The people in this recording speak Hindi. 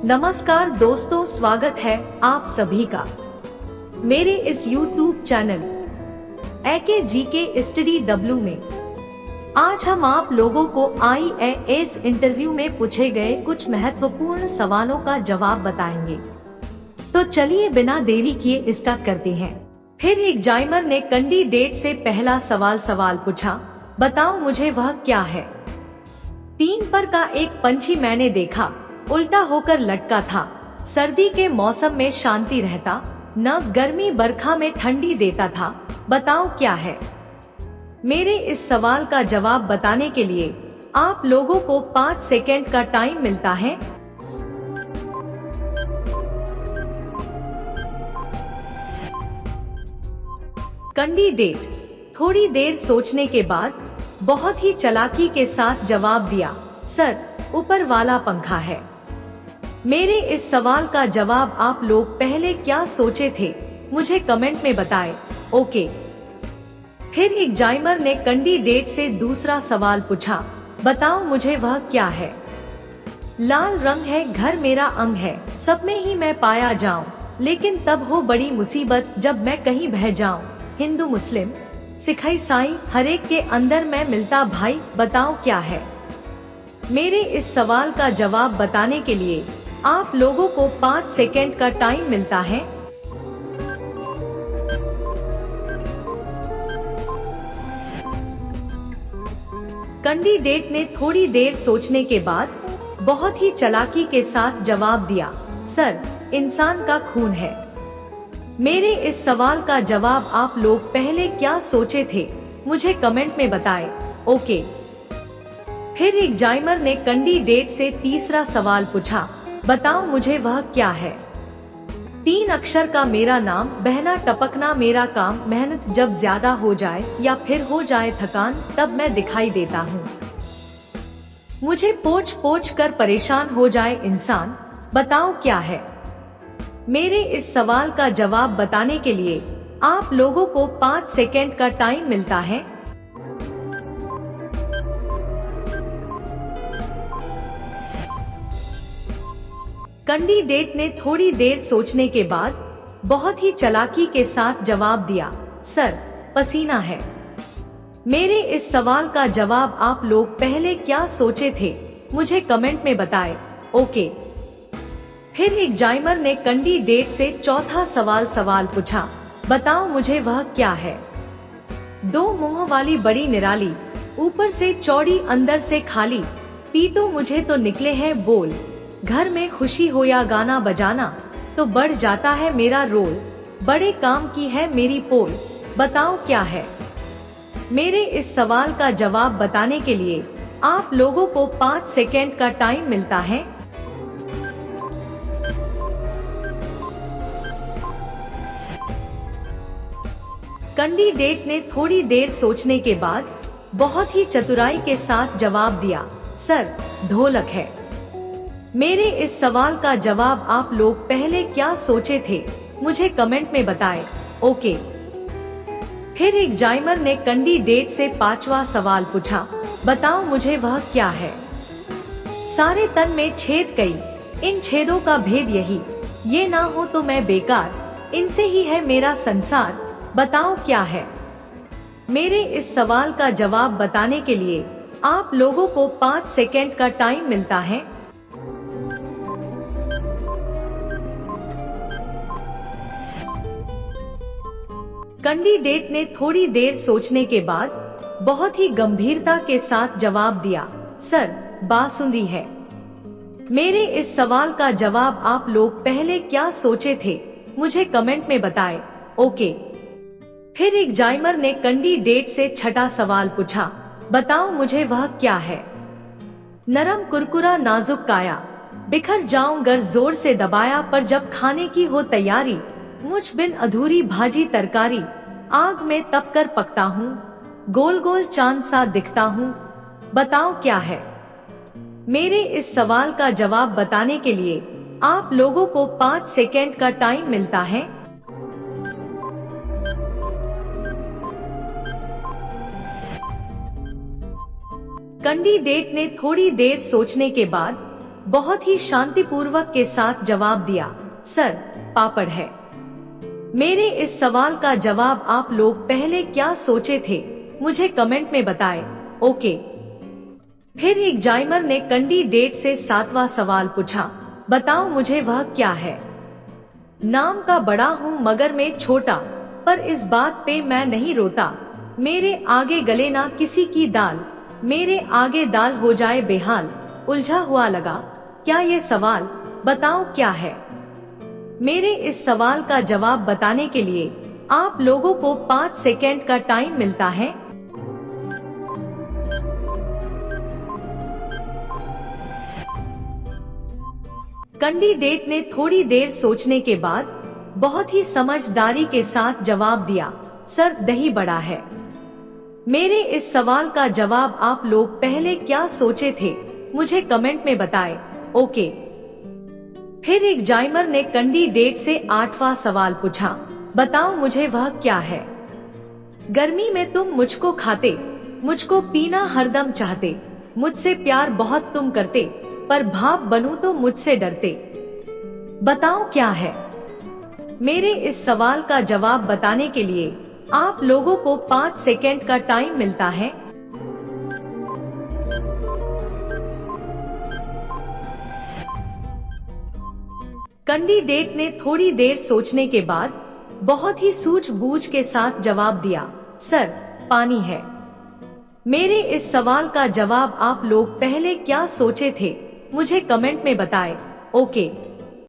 नमस्कार दोस्तों, स्वागत है आप सभी का मेरे इस YouTube channel AK GK study W में। आज हम आप लोगों को IAS इंटरव्यू में पूछे गए कुछ महत्वपूर्ण सवालों का जवाब बताएंगे। तो चलिए बिना देरी किए स्टार्ट करते हैं। फिर एग्जामिनर ने कैंडिडेट से पहला सवाल पूछा, बताओ मुझे वह क्या है। 3 पर का एक पंछी मैंने देखा, उल्टा होकर लटका था। सर्दी के मौसम में शांति रहता, न गर्मी बरखा में ठंडी देता था। बताओ क्या है। मेरे इस सवाल का जवाब बताने के लिए आप लोगों को 5 सेकेंड का टाइम मिलता है। कैंडिडेट थोड़ी देर सोचने के बाद बहुत ही चालाकी के साथ जवाब दिया, सर ऊपर वाला पंखा है। मेरे इस सवाल का जवाब आप लोग पहले क्या सोचे थे, मुझे कमेंट में बताएं। ओके। फिर एग्जामिनर ने कैंडिडेट से दूसरा सवाल पूछा, बताओ मुझे वह क्या है। लाल रंग है, घर मेरा अंग है, सब में ही मैं पाया जाऊं, लेकिन तब हो बड़ी मुसीबत जब मैं कहीं बह जाऊं। हिंदू मुस्लिम सिख ईसाई हरेक के अंदर मैं मिलता भाई। बताओ क्या है। मेरे इस सवाल का जवाब बताने के लिए आप लोगों को 5 सेकेंड का टाइम मिलता है। कैंडिडेट ने थोड़ी देर सोचने के बाद बहुत ही चालाकी के साथ जवाब दिया, सर इंसान का खून है। मेरे इस सवाल का जवाब आप लोग पहले क्या सोचे थे, मुझे कमेंट में बताएं। ओके। फिर एग्जामिनर ने कैंडिडेट से तीसरा सवाल पूछा, बताओ मुझे वह क्या है। 3 अक्षर का मेरा नाम, बहना टपकना मेरा काम, मेहनत जब ज्यादा हो जाए या फिर हो जाए थकान तब मैं दिखाई देता हूँ। मुझे पोंछ पोंछ कर परेशान हो जाए इंसान। बताओ क्या है। मेरे इस सवाल का जवाब बताने के लिए आप लोगों को 5 सेकेंड का टाइम मिलता है। कैंडिडेट ने थोड़ी देर सोचने के बाद बहुत ही चालाकी के साथ जवाब दिया, सर पसीना है। मेरे इस सवाल का जवाब आप लोग पहले क्या सोचे थे, मुझे कमेंट में बताएं। ओके। फिर एग्जामिनर ने कैंडिडेट से चौथा सवाल पूछा, बताओ मुझे वह क्या है। 2 मुंह वाली बड़ी निराली, ऊपर से चौड़ी अंदर से खाली, पीटो मुझे तो निकले हैं बोल। घर में खुशी हो या गाना बजाना तो बढ़ जाता है मेरा रोल। बड़े काम की है मेरी पोल। बताओ क्या है। मेरे इस सवाल का जवाब बताने के लिए आप लोगों को 5 सेकेंड का टाइम मिलता है। कैंडिडेट ने थोड़ी देर सोचने के बाद बहुत ही चतुराई के साथ जवाब दिया, सर ढोलक है। मेरे इस सवाल का जवाब आप लोग पहले क्या सोचे थे, मुझे कमेंट में बताएं। ओके। फिर एग्जामिनर ने कैंडिडेट से 5वां सवाल पूछा, बताओ मुझे वह क्या है। सारे तन में छेद कई, इन छेदों का भेद यही, ये ना हो तो मैं बेकार, इनसे ही है मेरा संसार। बताओ क्या है। मेरे इस सवाल का जवाब बताने के लिए आप लोगों को 5 सेकेंड का टाइम मिलता है। कैंडिडेट ने थोड़ी देर सोचने के बाद बहुत ही गंभीरता के साथ जवाब दिया, सर बांसुरी है। मेरे इस सवाल का जवाब आप लोग पहले क्या सोचे थे, मुझे कमेंट में बताएं। ओके। फिर एग्जामिनर ने कैंडिडेट से 6वां सवाल पूछा, बताओ मुझे वह क्या है। नरम कुरकुरा नाजुक काया, बिखर जाऊं गर जोर से दबाया, पर जब खाने की हो तैयारी, मुझ बिन अधूरी भाजी तरकारी। आग में तप कर पकता हूँ, गोल गोल चांद सा दिखता हूँ। बताओ क्या है। मेरे इस सवाल का जवाब बताने के लिए आप लोगों को 5 सेकेंड का टाइम मिलता है। कैंडिडेट ने थोड़ी देर सोचने के बाद बहुत ही शांतिपूर्वक के साथ जवाब दिया, सर, पापड़ है। मेरे इस सवाल का जवाब आप लोग पहले क्या सोचे थे, मुझे कमेंट में बताएं। ओके। फिर एग्जामिनर ने कैंडिडेट से 7वां सवाल पूछा, बताओ मुझे वह क्या है। नाम का बड़ा हूँ मगर मैं छोटा, पर इस बात पे मैं नहीं रोता। मेरे आगे गले ना किसी की दाल, मेरे आगे दाल हो जाए बेहाल। उलझा हुआ लगा, क्या ये सवाल, बताओ क्या है। मेरे इस सवाल का जवाब बताने के लिए आप लोगों को 5 सेकेंड का टाइम मिलता है। कैंडिडेट ने थोड़ी देर सोचने के बाद बहुत ही समझदारी के साथ जवाब दिया, सर, दही बड़ा है। मेरे इस सवाल का जवाब आप लोग पहले क्या सोचे थे, मुझे कमेंट में बताएं। ओके। फिर एग्जामिनर ने कैंडिडेट से 8वां सवाल पूछा, बताओ मुझे वह क्या है। गर्मी में तुम मुझको खाते, मुझको पीना हरदम चाहते, मुझसे प्यार बहुत तुम करते, पर भाप बनूं तो मुझसे डरते। बताओ क्या है। मेरे इस सवाल का जवाब बताने के लिए आप लोगों को 5 सेकेंड का टाइम मिलता है। कैंडिडेट ने थोड़ी देर सोचने के बाद बहुत ही सूझबूझ के साथ जवाब दिया, सर, पानी है। मेरे इस सवाल का जवाब आप लोग पहले क्या सोचे थे, मुझे कमेंट में बताएं। ओके।